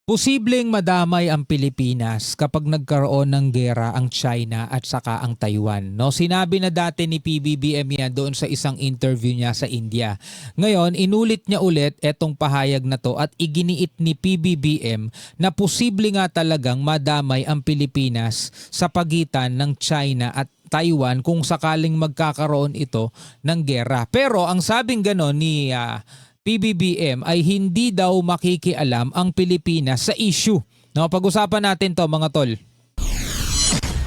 Posibleng madamay ang Pilipinas kapag nagkaroon ng giyera ang China at saka ang Taiwan. No, sinabi na dati ni PBBM yan doon sa isang interview niya sa India. Ngayon, inulit niya ulit etong pahayag na to at iginiit ni PBBM na posible nga talagang madamay ang Pilipinas sa pagitan ng China at Taiwan kung sakaling magkakaroon ito ng giyera. Pero ang sabing ganon ni PBBM ay hindi daw makikialam ang Pilipinas sa issue. No, pag-usapan natin to mga tol.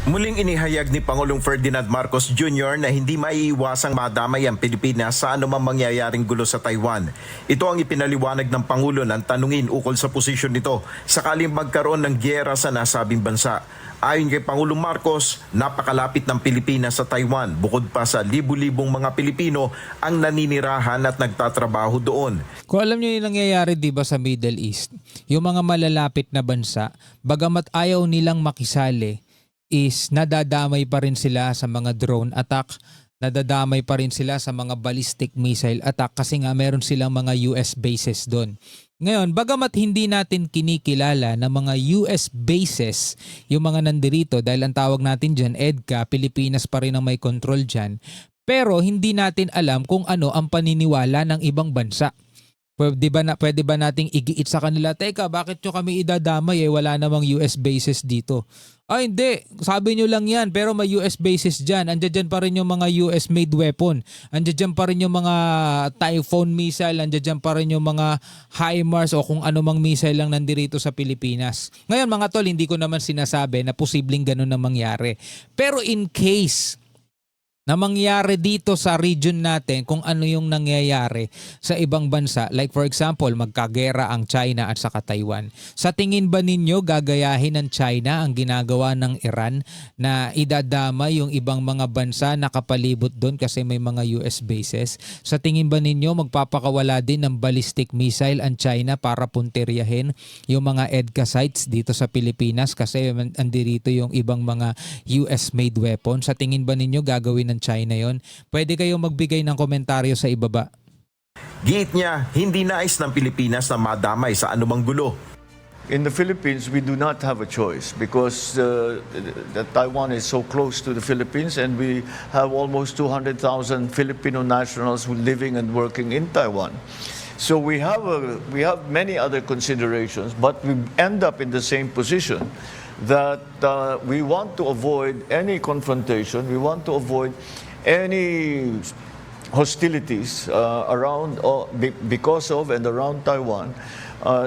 Muling inihayag ni Pangulong Ferdinand Marcos Jr. na hindi maiiwasang madamay ang Pilipinas sa anumang mangyayaring gulo sa Taiwan. Ito ang ipinaliwanag ng Pangulo ng tanungin ukol sa posisyon nito sakaling magkaroon ng giyera sa nasabing bansa. Ayon kay Pangulong Marcos, napakalapit ng Pilipinas sa Taiwan bukod pa sa libu-libong mga Pilipino ang naninirahan at nagtatrabaho doon. Kung alam niyo yung nangyayari diba sa Middle East, yung mga malalapit na bansa, bagamat ayaw nilang makisali, is nadadamay pa rin sila sa mga drone attack, nadadamay pa rin sila sa mga ballistic missile attack kasi nga meron silang mga US bases doon. Ngayon, bagamat hindi natin kinikilala na mga US bases yung mga nandirito dahil ang tawag natin dyan, EDCA, Pilipinas pa rin ang may control dyan, pero hindi natin alam kung ano ang paniniwala ng ibang bansa. Pwede ba nating igiit sa kanila, teka, bakit nyo kami idadamay wala namang US bases dito? Ay hindi, sabi nyo lang yan pero may US bases dyan. Andiyan dyan pa rin yung mga US made weapon. Andiyan dyan pa rin yung mga Typhoon missile. Andiyan dyan pa rin yung mga HIMARS o kung anumang missile lang nandirito sa Pilipinas. Ngayon mga tol, hindi ko naman sinasabi na posibleng ganun na mangyari. Pero in case na mangyari dito sa region natin kung ano yung nangyayari sa ibang bansa. Like for example, magkagera ang China at saka Taiwan. Sa tingin ba ninyo gagayahin ng China ang ginagawa ng Iran na idadama yung ibang mga bansa na kapalibot doon kasi may mga US bases? Sa tingin ba ninyo magpapakawala din ng ballistic missile ang China para puntiryahin yung mga EDCA sites dito sa Pilipinas kasi andirito yung ibang mga US made weapon? Sa tingin ba ninyo gagawin ng China yon? Pwede kayong magbigay ng komentaryo sa ibaba. Giit niya, hindi nais ng Pilipinas na madamay sa anumang gulo. In the Philippines, we do not have a choice because Taiwan is so close to the Philippines and we have almost 200,000 Filipino nationals who living and working in Taiwan. So we have many other considerations, but we end up in the same position that we want to avoid any confrontation, we want to avoid any hostilities because of and around Taiwan,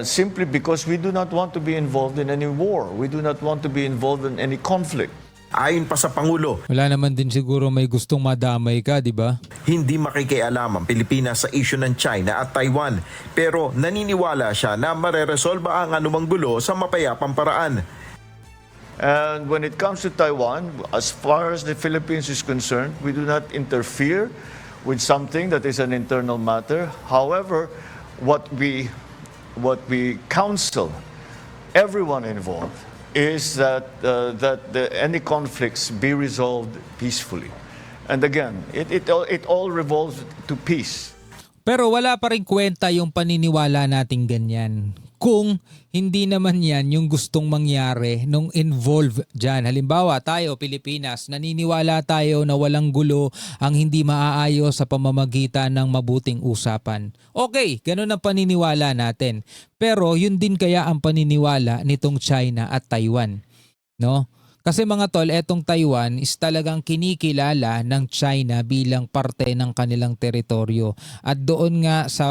simply because we do not want to be involved in any war. We do not want to be involved in any conflict. Ayon pa sa Pangulo, wala naman din siguro may gustong madamay ka, di ba? hindi makikialam ang Pilipinas sa issue ng China at Taiwan. Pero naniniwala siya na mareresolba ang anumang gulo sa mapayapang paraan. And when it comes to Taiwan, as far as the Philippines is concerned, we do not interfere with something that is an internal matter. However, what we counsel everyone involved is that any conflicts be resolved peacefully. And again, it all revolves to peace. Pero wala pa rin kwenta yung paniniwala nating ganyan kung hindi naman yan yung gustong mangyari nung involved dyan. Halimbawa tayo, Pilipinas, naniniwala tayo na walang gulo ang hindi maaayos sa pamamagitan ng mabuting usapan. Okay, ganun ang paniniwala natin. Pero yun din kaya ang paniniwala nitong China at Taiwan, no? Kasi mga tol, etong Taiwan is talagang kinikilala ng China bilang parte ng kanilang teritoryo. At doon nga sa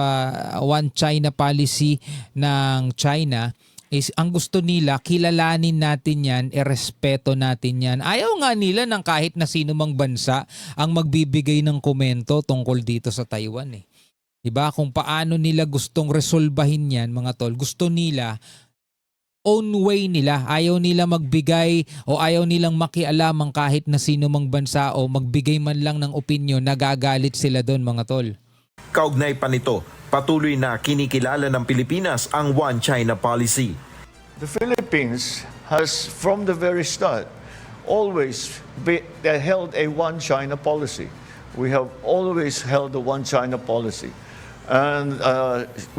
One China policy ng China is ang gusto nila, kilalanin natin yan, irespeto natin yan. Ayaw nga nila ng kahit na sino mang bansa ang magbibigay ng komento tungkol dito sa Taiwan eh. Diba? Kung paano nila gustong resolbahin yan mga tol, gusto nila own way nila. Ayaw nila magbigay o ayaw nilang makialamang kahit na sino mang bansa o magbigay man lang ng opinyon, nagagalit sila doon mga tol. Kaugnay pa nito, patuloy na kinikilala ng Pilipinas ang One China policy. The Philippines has, from the very start, always held a One China policy. We have always held the One China policy. And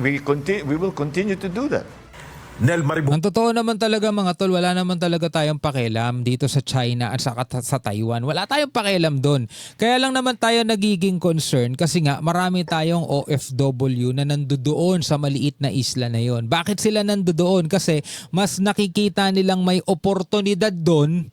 we will continue to do that. Nel Maribu. Ang totoo naman talaga mga tol, wala naman talaga tayong pakialam dito sa China at sa Taiwan. Wala tayong pakialam doon. Kaya lang naman tayo nagiging concern kasi nga marami tayong OFW na nandoon sa maliit na isla na yon. Bakit sila nandoon? Kasi mas nakikita nilang may oportunidad doon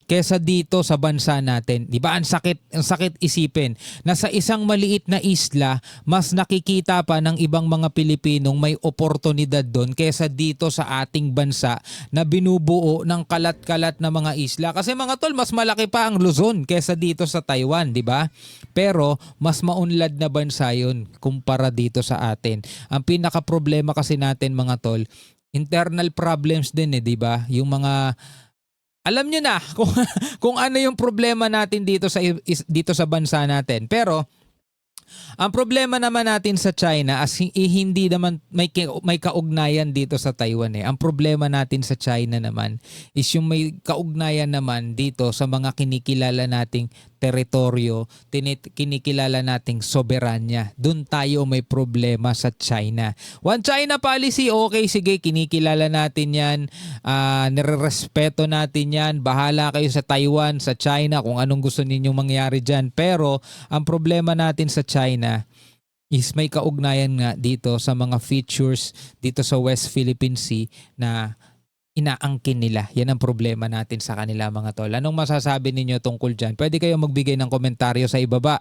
kesa dito sa bansa natin. Di ba? Ang sakit isipin na sa isang maliit na isla, mas nakikita pa ng ibang mga Pilipinong may oportunidad doon kesa dito sa ating bansa na binubuo ng kalat-kalat na mga isla. Kasi mga tol, mas malaki pa ang Luzon kesa dito sa Taiwan, di ba? Pero mas maunlad na bansa yun kumpara dito sa atin. Ang pinaka-problema kasi natin mga tol, internal problems din di ba? Yung mga alam nyo na kung ano yung problema natin dito sa bansa natin. Pero ang problema naman natin sa China hindi naman may kaugnayan dito sa Taiwan eh. Ang problema natin sa China naman is yung may kaugnayan naman dito sa mga kinikilala nating teritoryo, kinikilala nating soberanya. Doon tayo may problema sa China. One China policy, okay, sige, kinikilala natin yan, nirerespeto natin yan, bahala kayo sa Taiwan, sa China, kung anong gusto ninyong mangyari dyan. Pero ang problema natin sa China is may kaugnayan nga dito sa mga features dito sa West Philippine Sea na inaangkin nila. Yan ang problema natin sa kanila mga tol. Anong masasabi ninyo tungkol dyan? Pwede kayong magbigay ng komentaryo sa ibaba.